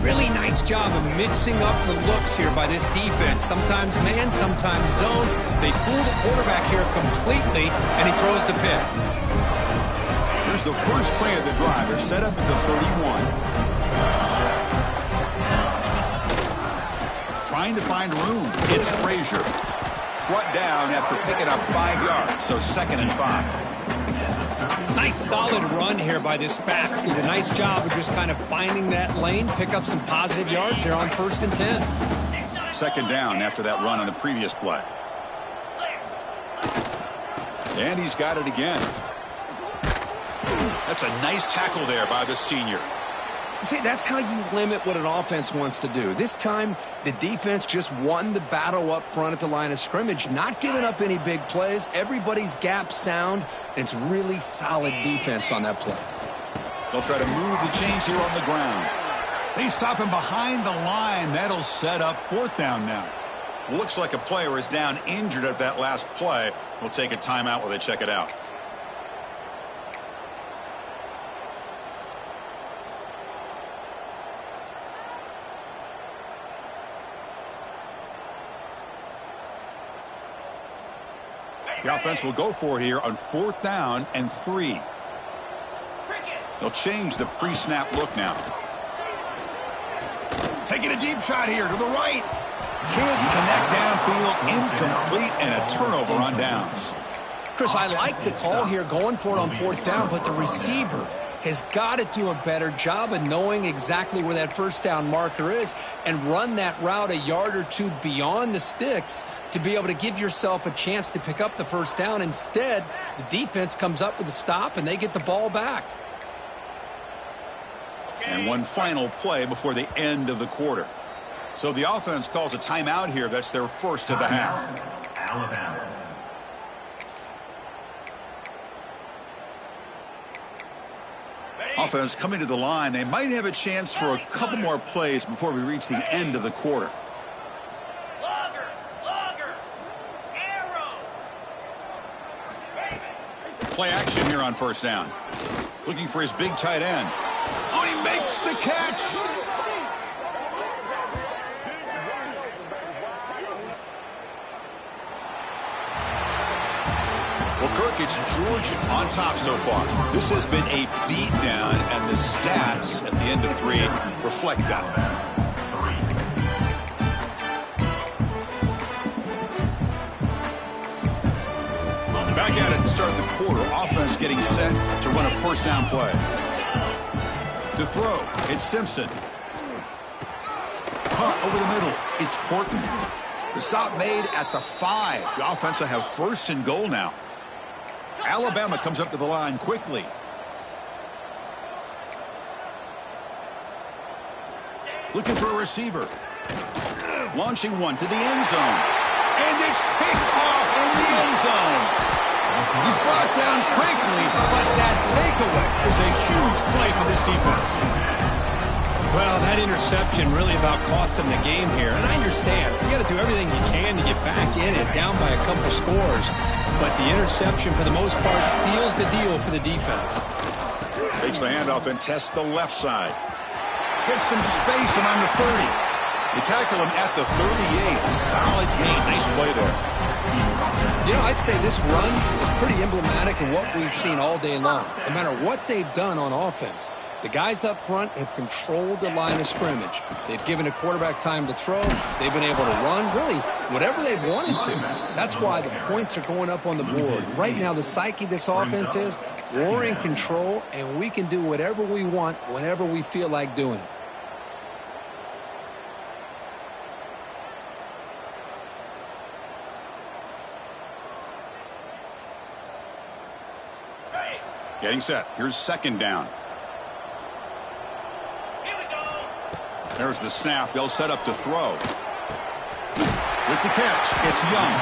Really nice job of mixing up the looks here by this defense. Sometimes man, sometimes zone. They fool the quarterback here completely, and he throws the pick. Here's the first play of the drive. They're set up at the 31. Trying to find room. It's Frazier. brought down after picking up 5 yards, so 2nd and 5. Nice solid run here by this back. Did a nice job of just kind of finding that lane, pick up some positive yards here on 1st and 10. 2nd down after that run on the previous play. And he's got it again. That's a nice tackle there by the senior. See, that's how you limit what an offense wants to do. This time, the defense just won the battle up front at the line of scrimmage, not giving up any big plays. Everybody's gap sound. It's really solid defense on that play. They'll try to move the chains here on the ground. They stop him behind the line. That'll set up 4th down now. Looks like a player is down injured at that last play. We'll take a timeout while they check it out. The offense will go for it here on 4th down and 3. They'll change the pre-snap look now. Taking a deep shot here to the right. Can't connect downfield, incomplete, and a turnover on downs. Chris, I like the call here going for it on 4th down, but the receiver has got to do a better job of knowing exactly where that 1st down marker is and run that route a yard or 2 beyond the sticks to be able to give yourself a chance to pick up the 1st down. Instead, the defense comes up with a stop and they get the ball back. And one final play before the end of the quarter. So the offense calls a timeout here. That's their first of the half. Alabama. Offense coming to the line. They might have a chance for a couple more plays before we reach the end of the quarter. Arrow. Play action here on 1st down. Looking for his big tight end. Oh, he makes the catch. Well, Kirk, it's Georgia on top so far. This has been a beatdown, and the stats at the end of 3 reflect that. Back at it to start the quarter. Offense getting set to run a 1st down play. To throw, it's Simpson. Punt over the middle, it's Horton. The stop made at the 5. The offense will have 1st and goal now. Alabama comes up to the line quickly. Looking for a receiver. Launching one to the end zone. And it's picked off in the end zone. He's brought down quickly, but that takeaway is a huge play for this defense. Well, that interception really about cost him the game here. And I understand. You got to do everything you can to get back in it, down by a couple scores. But the interception, for the most part, seals the deal for the defense. Takes the handoff and tests the left side. Gets some space around the 30. You tackle him at the 38. A solid game. Nice play there. You know, I'd say this run is pretty emblematic of what we've seen all day long. No matter what they've done on offense, the guys up front have controlled the line of scrimmage. They've given a quarterback time to throw. They've been able to run, really, whatever they've wanted to. That's why the points are going up on the board. Right now, the psyche of this offense is we're in control, and we can do whatever we want whenever we feel like doing it. Getting set. Here's 2nd down. Here we go. There's the snap. They'll set up to throw. With the catch, it's Young.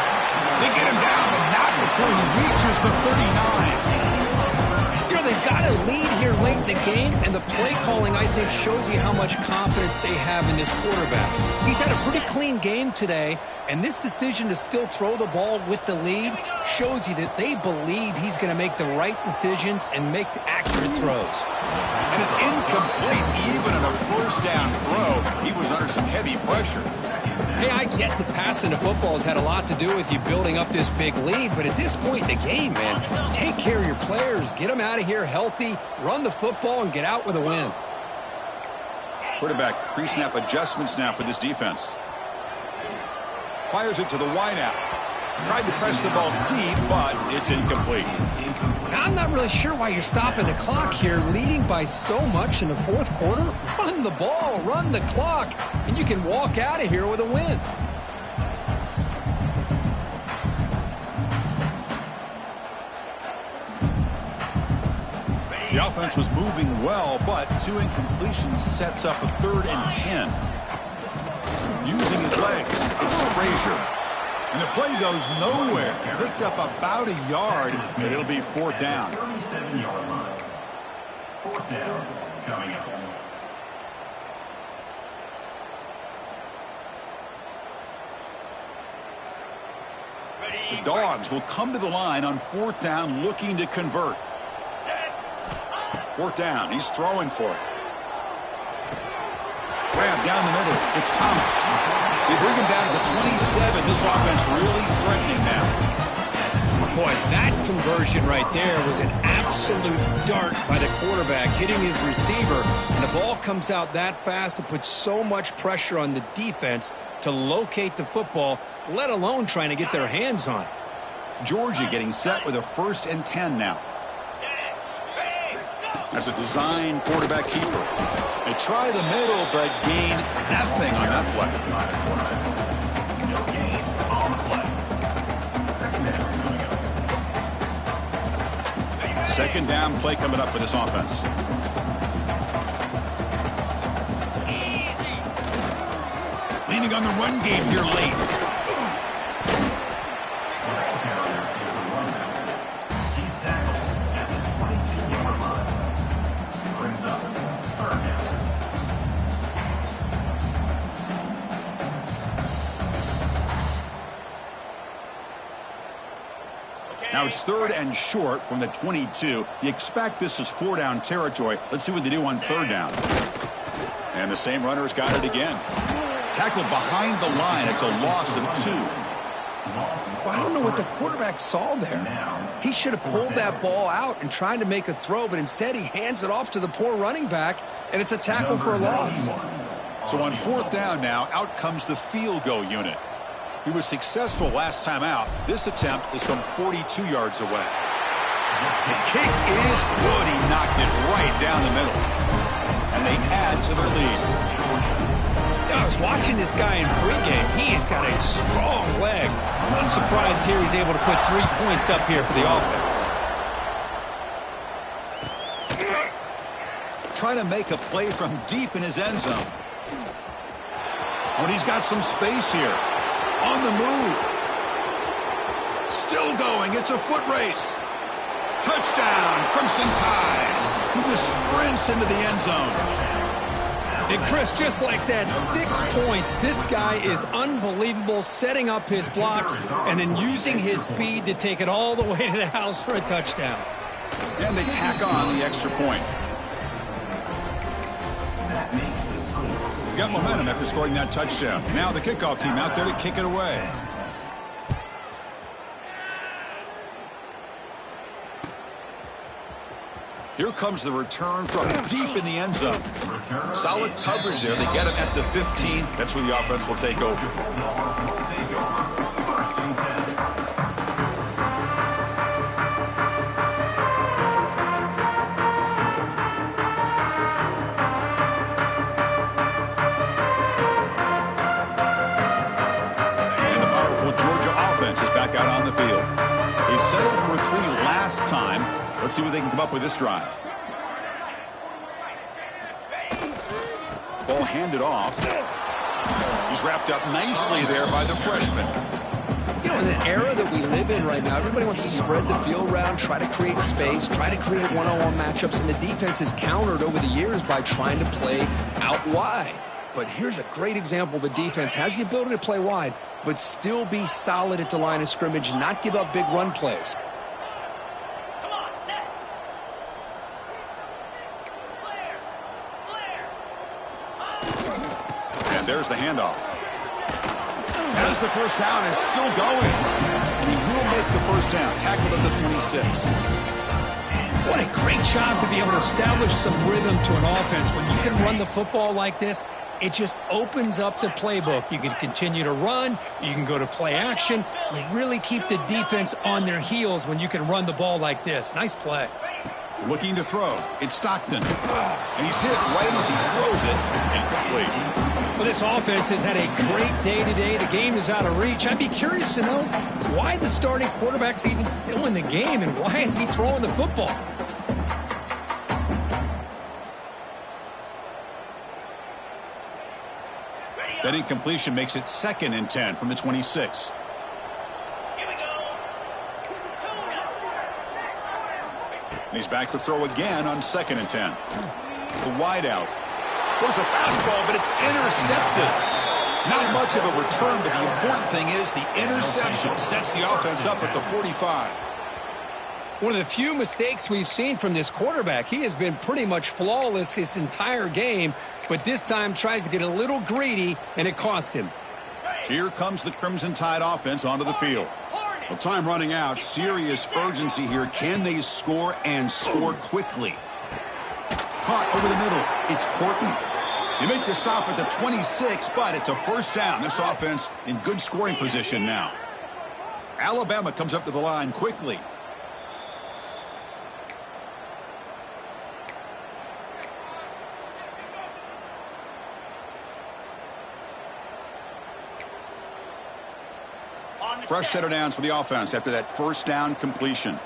They get him down, but not before he reaches the 39. You know, they've got a lead here late in the game, and the play calling, I think, shows you how much confidence they have in this quarterback. He's had a pretty clean game today, and this decision to still throw the ball with the lead shows you that they believe he's going to make the right decisions and make accurate throws. And it's incomplete. Even in a 1st down throw, he was under some heavy pressure. Hey, I get that passing the football has had a lot to do with you building up this big lead, but at this point in the game, man, take care of your players, get them out of here healthy, run the football, and get out with a win. Quarterback pre-snap adjustments now for this defense. Fires it to the wideout. Tried to press the ball deep, but it's incomplete. I'm not really sure why you're stopping the clock here, leading by so much in the fourth quarter. Run the ball, run the clock, and you can walk out of here with a win. The offense was moving well, but 2 incompletions sets up a 3rd and 10. Using his legs, it's Frazier. And the play goes nowhere. Picked up about a yard, but it'll be 4th down. 37-yard line. 4th down coming up. The Dogs will come to the line on 4th down, looking to convert. 4th down, he's throwing for it. Grab down the middle, it's Thomas. They bring him down to the 27. This offense really threatening now. Boy, that conversion right there was an absolute dart by the quarterback, hitting his receiver. And the ball comes out that fast to put so much pressure on the defense to locate the football, let alone trying to get their hands on it. Georgia getting set with a 1st and 10 now. As a design quarterback keeper. They try the middle, but gain nothing on that play. No gain on the play. 2nd down play coming up for this offense. Leaning on the run game here late. Now it's 3rd and short from the 22. You expect this is 4-down territory. Let's see what they do on 3rd down. And the same runner's got it again. Tackled behind the line. It's a loss of 2. Well, I don't know what the quarterback saw there. He should have pulled that ball out and tried to make a throw, but instead he hands it off to the poor running back, and it's a tackle for a loss. So on 4th down now, out comes the field goal unit. He was successful last time out. This attempt is from 42 yards away. The kick is good. He knocked it right down the middle. And they add to their lead. I was watching this guy in pregame. He has got a strong leg. I'm surprised here he's able to put 3 points up here for the offense. Trying to make a play from deep in his end zone. When he's got some space here. On the move. Still going. It's a foot race. Touchdown, Crimson Tide. He just sprints into the end zone. And Chris, just like that, 6 points. This guy is unbelievable, setting up his blocks and then using his speed to take it all the way to the house for a touchdown. And they tack on the extra point. Got momentum after scoring that touchdown. Now the kickoff team out there to kick it away. Here comes the return from deep in the end zone. Solid coverage there. They get him at the 15. That's where the offense will take over. Out on the field. They settled for 3 last time. Let's see what they can come up with this drive. Ball handed off. He's wrapped up nicely there by the freshman. You know, in the era that we live in right now, everybody wants to spread the field around, try to create space, try to create one-on-one matchups, and the defense is countered over the years by trying to play out wide. But here's a great example. The defense has the ability to play wide, but still be solid at the line of scrimmage, not give up big run plays. Come on, set. Clear. And there's the handoff. As the first down is still going. And he will make the first down. Tackled at the 26. What a great job to be able to establish some rhythm to an offense. When you can run the football like this, it just opens up the playbook. You can continue to run. You can go to play action. You really keep the defense on their heels when you can run the ball like this. Nice play. Looking to throw. It's Stockton. And he's hit right as he throws it. Incomplete. Well, this offense has had a great day today. The game is out of reach. I'd be curious to know why the starting quarterback's even still in the game and why is he throwing the football? That incompletion makes it 2nd and 10 from the 26. He's back to throw again on 2nd and 10. The wideout. Goes a fastball, but it's intercepted. Not much of a return, but the important thing is the interception sets the offense up at the 45. One of the few mistakes we've seen from this quarterback. He has been pretty much flawless this entire game, but this time tries to get a little greedy, and it cost him. Here comes the Crimson Tide offense onto the field. Well, time running out. Serious urgency here. Can they score and score quickly? Caught over the middle. It's Horton. You make the stop at the 26, but it's a first down. This offense in good scoring position now. Alabama comes up to the line quickly. Fresh set of downs for the offense after that first down completion.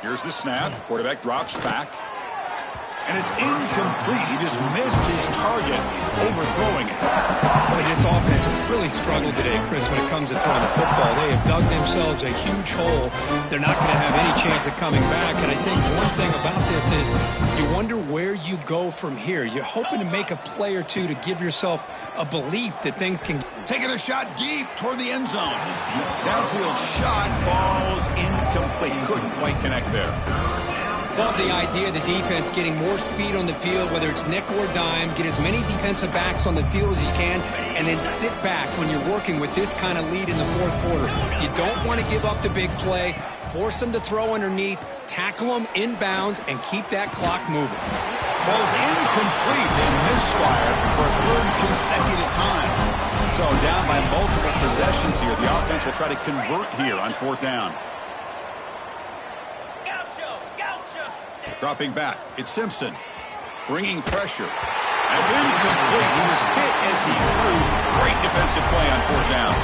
Here's the snap. Quarterback drops back. And it's incomplete. He just missed his target, overthrowing it. Boy, this offense has really struggled today, Chris, when it comes to throwing the football. They have dug themselves a huge hole. They're not going to have any chance of coming back. And I think one thing about this is you wonder where you go from here. You're hoping to make a play or two to give yourself a belief that things can... Taking a shot deep toward the end zone. Downfield shot falls incomplete. Couldn't quite connect there. Love the idea of the defense getting more speed on the field, whether it's nickel or dime. Get as many defensive backs on the field as you can, and then sit back when you're working with this kind of lead in the fourth quarter. You don't want to give up the big play. Force them to throw underneath, tackle them inbounds, and keep that clock moving. Ball's incomplete. They misfire for a third consecutive time. So down by multiple possessions here. The offense will try to convert here on 4th down. Dropping back, it's Simpson. Bringing pressure. That's incomplete. He was hit as he threw. Great defensive play on 4th down.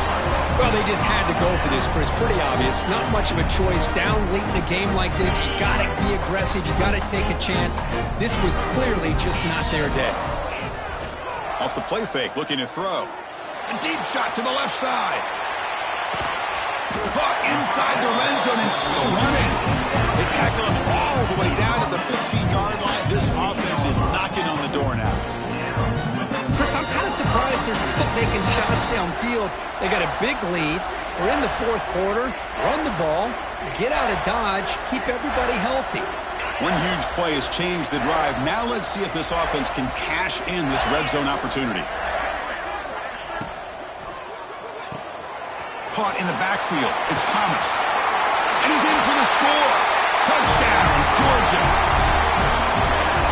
Well, they just had to go for this, Chris. Pretty obvious. Not much of a choice. Down late in a game like this, you got to be aggressive. You got to take a chance. This was clearly just not their day. Off the play fake, looking to throw. A deep shot to the left side. Caught inside the red zone and still running. They tackle him all the way down to the 15-yard line. This offense is knocking on the door now. Chris, I'm kind of surprised they're still taking shots downfield. They got a big lead. We're in the fourth quarter. Run the ball. Get out of Dodge. Keep everybody healthy. One huge play has changed the drive. Now let's see if this offense can cash in this red zone opportunity. Caught in the backfield. It's Thomas. And he's in for the score. Touchdown, Georgia.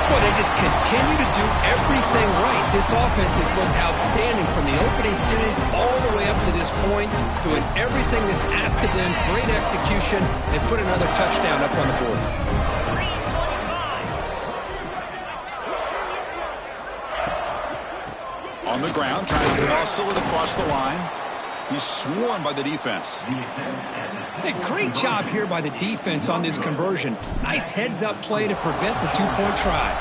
Boy, they just continue to do everything right. This offense has looked outstanding from the opening series all the way up to this point, doing everything that's asked of them. Great execution. They put another touchdown up on the board. On the ground, trying to hustle it across the line. He's swarmed by the defense. Hey, great job here by the defense on this conversion. Nice heads-up play to prevent the two-point try.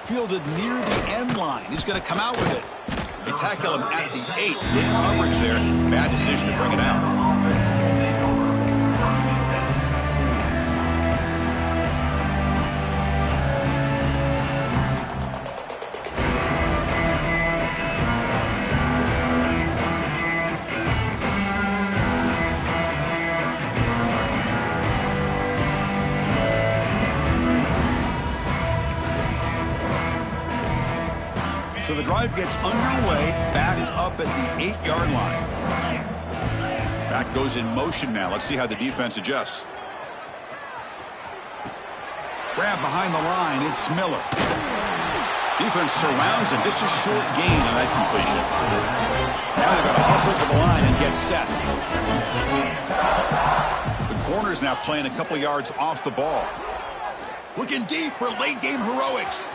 Fielded near the end line. He's going to come out with it. They tackle him at the 8. Good coverage there. Bad decision to bring it out. So the drive gets underway, backed up at the 8-yard line. Back goes in motion now. Let's see how the defense adjusts. Grab behind the line. It's Miller. Defense surrounds him. Just a short gain on that completion. Now they've got to hustle to the line and get set. The corner's now playing a couple yards off the ball. Looking deep for late-game heroics.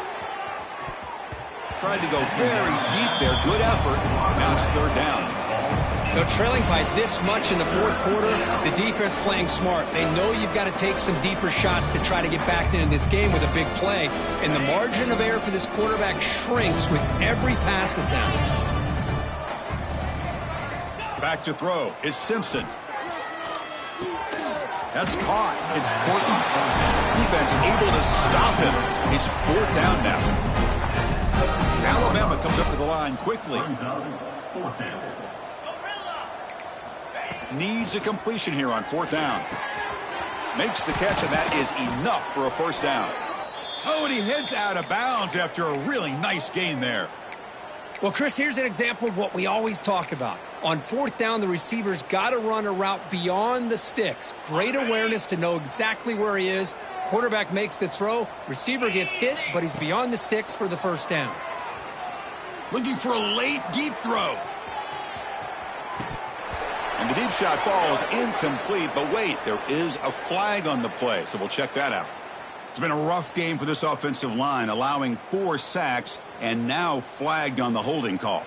Tried to go very deep there. Good effort. Now it's third down. They're trailing by this much in the fourth quarter. The defense playing smart. They know you've got to take some deeper shots to try to get back into this game with a big play. And the margin of error for this quarterback shrinks with every pass attempt. Back to throw. It's Simpson. That's caught. It's Portland. Defense able to stop him. It's fourth down now. Alabama comes up to the line quickly. Needs a completion here on fourth down. Makes the catch, and that is enough for a first down. Oh, and he heads out of bounds after a really nice gain there. Well, Chris, here's an example of what we always talk about. On fourth down, the receiver's got to run a route beyond the sticks. Great awareness to know exactly where he is. Quarterback makes the throw. Receiver gets hit, but he's beyond the sticks for the first down. Looking for a late, deep throw. And the deep shot falls incomplete, but wait, there is a flag on the play, so we'll check that out. It's been a rough game for this offensive line, allowing 4 sacks and now flagged on the holding call.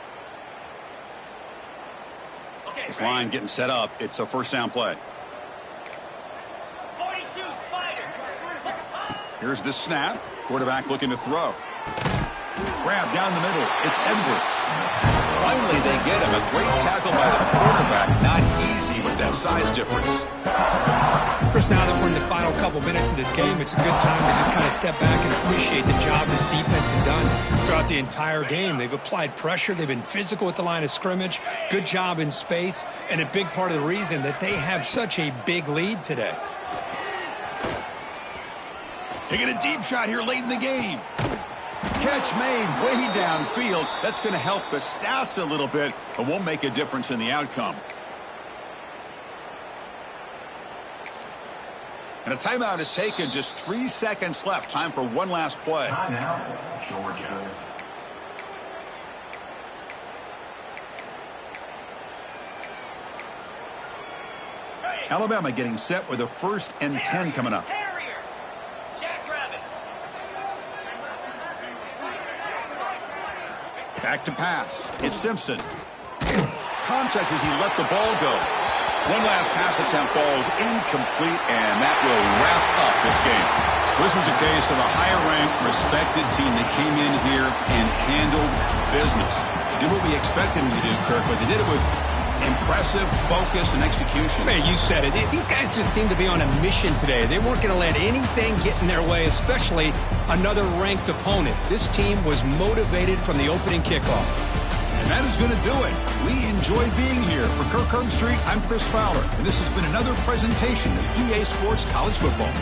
Okay, This line getting set up. It's a first down play. 42 Spider. Here's the snap. Quarterback looking to throw. Grab down the middle. It's Edwards. Finally, they get him. A great tackle by the quarterback. Not easy with that size difference. Chris, now that we're in the final couple minutes of this game, it's a good time to just kind of step back and appreciate the job this defense has done throughout the entire game. They've applied pressure. They've been physical at the line of scrimmage. Good job in space, and a big part of the reason that they have such a big lead today. Taking a deep shot here late in the game. Catch made way downfield. That's going to help the stats a little bit, but won't make a difference in the outcome. And a timeout is taken. Just 3 seconds left. Time for one last play. Timeout, Georgia. Alabama getting set with a 1st and 10 coming up. Terrier. Jackrabbit. Back to pass. It's Simpson. Contact as he let the ball go. One last pass attempt falls incomplete, and that will wrap up this game. This was a case of a higher-ranked, respected team that came in here and handled business. Did what we expected them to do, Kirk, but they did it with impressive focus and execution. Man, you said it. These guys just seem to be on a mission today. They weren't going to let anything get in their way, especially another ranked opponent. This team was motivated from the opening kickoff. And that is going to do it. We enjoyed being here. For Kirk Herbstreit, I'm Chris Fowler, and this has been another presentation of EA Sports College Football.